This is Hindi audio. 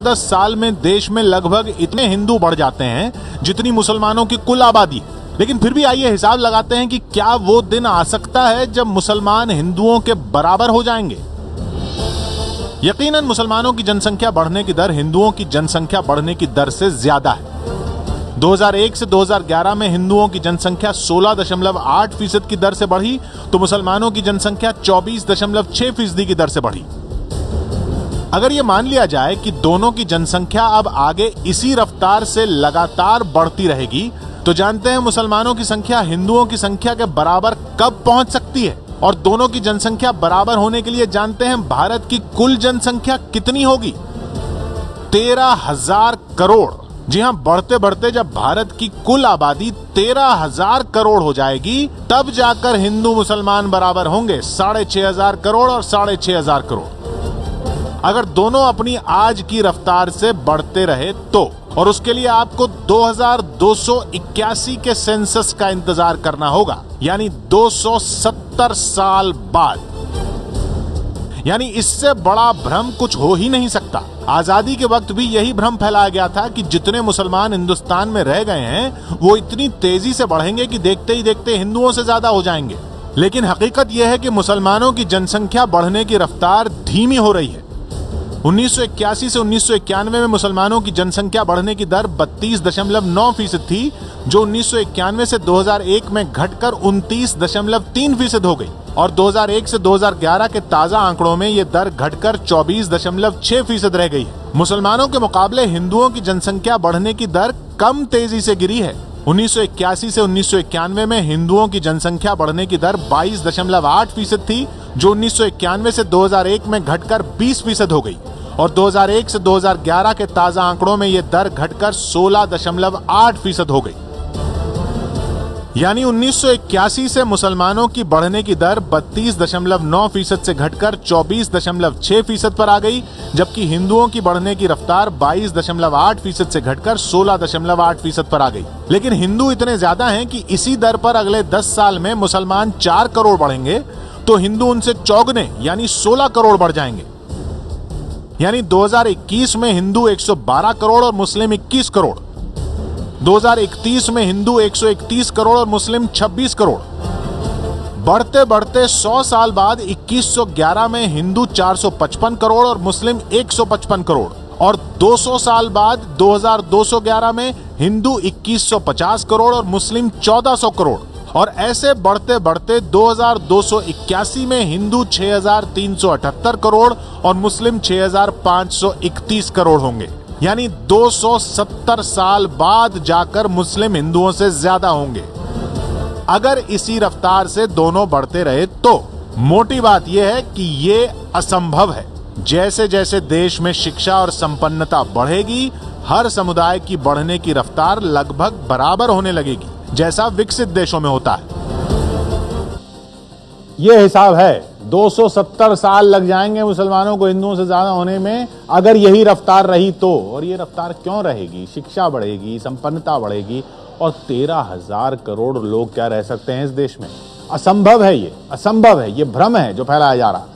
10 साल में देश में लगभग इतने हिंदू बढ़ जाते हैं जितनी मुसलमानों की कुल आबादी है। लेकिन फिर भी आइए हिसाब लगाते हैं कि क्या वो दिन आ सकता है जब मुसलमान हिंदुओं के बराबर हो जाएंगे। यकीनन मुसलमानों की जनसंख्या बढ़ने की दर हिंदुओं की जनसंख्या बढ़ने की दर से ज्यादा है। 2001 से 2011 में हिंदुओं की जनसंख्या 16.8% की दर से बढ़ी तो मुसलमानों की जनसंख्या 24.6% की दर से बढ़ी। अगर यह मान लिया जाए कि दोनों की जनसंख्या अब आगे इसी रफ्तार से लगातार बढ़ती रहेगी तो जानते हैं मुसलमानों की संख्या हिंदुओं की संख्या के बराबर कब पहुंच सकती है। और दोनों की जनसंख्या बराबर होने के लिए जानते हैं भारत की कुल जनसंख्या कितनी होगी? 13,000 करोड़। जी हां, बढ़ते बढ़ते जब भारत की कुल आबादी 13,000 करोड़ हो जाएगी तब जाकर हिंदू मुसलमान बराबर होंगे। 6,500 करोड़ और 6,500 करोड़। अगर दोनों अपनी आज की रफ्तार से बढ़ते रहे तो, और उसके लिए आपको 2281 के सेंसस का इंतजार करना होगा, यानी 270 साल बाद। यानी इससे बड़ा भ्रम कुछ हो ही नहीं सकता। आजादी के वक्त भी यही भ्रम फैलाया गया था कि जितने मुसलमान हिंदुस्तान में रह गए हैं वो इतनी तेजी से बढ़ेंगे कि देखते ही देखते हिंदुओं से ज्यादा हो जाएंगे। लेकिन हकीकत यह है कि मुसलमानों की जनसंख्या बढ़ने की रफ्तार धीमी हो रही है। 1981 से 1991 में मुसलमानों की जनसंख्या बढ़ने की दर 32.9% थी, जो 1991 से 2001 में घटकर 29.3% हो गई और 2001 से 2011 के ताजा आंकड़ों में यह दर घटकर 24.6% रह गई है। मुसलमानों के मुकाबले हिंदुओं की जनसंख्या बढ़ने की दर कम तेजी से गिरी है। 1981 से 1991 में हिंदुओं की जनसंख्या बढ़ने की दर 22.8% थी, जो 1991 से 2001 में घटकर 20% हो गई और 2001 से 2011 के ताजा आंकड़ों में यह दर घटकर 16.8% हो गई। यानी 1981 से मुसलमानों की बढ़ने की दर 32.9% से घटकर 24.6% पर आ गई, जबकि हिंदुओं की बढ़ने की रफ्तार 22.8% से घटकर 16.8% पर आ गई। लेकिन हिंदू इतने ज्यादा हैं कि इसी दर पर अगले 10 साल में मुसलमान 4 करोड़ बढ़ेंगे तो हिंदू उनसे चौगुने यानी 16 करोड़ बढ़ जाएंगे। यानी 2021 में हिंदू 112 करोड़ और मुस्लिम 21 करोड़। 2031 में हिंदू 131 करोड़ और मुस्लिम 26 करोड़। बढ़ते बढ़ते 100 साल बाद 2111 में हिंदू 455 करोड़ और मुस्लिम 155 करोड़ और 200 साल बाद 2211 में हिंदू 2150 करोड़ और मुस्लिम 1400 करोड़ और ऐसे बढ़ते बढ़ते 2281 में हिंदू 6378 करोड़ और मुस्लिम 6531 करोड़ होंगे। यानी 270 साल बाद जाकर मुस्लिम हिंदुओं से ज्यादा होंगे। अगर इसी रफ्तार से दोनों बढ़ते रहे तो मोटी बात यह है कि ये असंभव है। जैसे जैसे देश में शिक्षा और संपन्नता बढ़ेगी, हर समुदाय की बढ़ने की रफ्तार लगभग बराबर होने लगेगी, जैसा विकसित देशों में होता है। यह हिसाब है। 270 साल लग जाएंगे मुसलमानों को हिंदुओं से ज्यादा होने में अगर यही रफ्तार रही तो। और ये रफ्तार क्यों रहेगी? शिक्षा बढ़ेगी, संपन्नता बढ़ेगी और 13,000 करोड़ लोग क्या रह सकते हैं इस देश में? असंभव है, ये असंभव है। ये भ्रम है जो फैलाया जा रहा है।